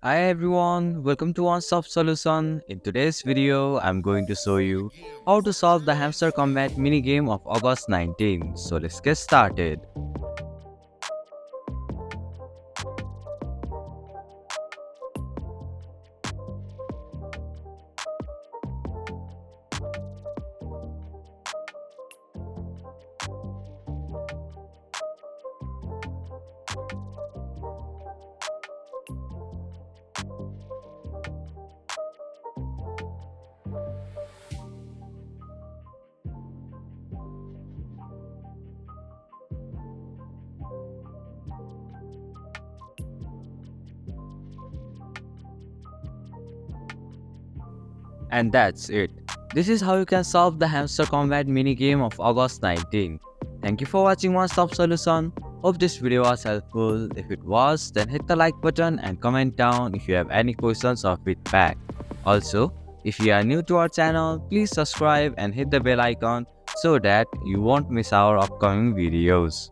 Hi everyone, welcome to One Stop Solution. In today's video, I'm going to show you how to solve the Hamster Combat minigame of August 19. So let's get started. And that's it. This is how you can solve the Hamster Combat minigame of August 19. Thank you for watching One Stop Solution. Hope this video was helpful. If it was, then hit the like button and comment down if you have any questions or feedback. Also, if you are new to our channel, please subscribe and hit the bell icon so that you won't miss our upcoming videos.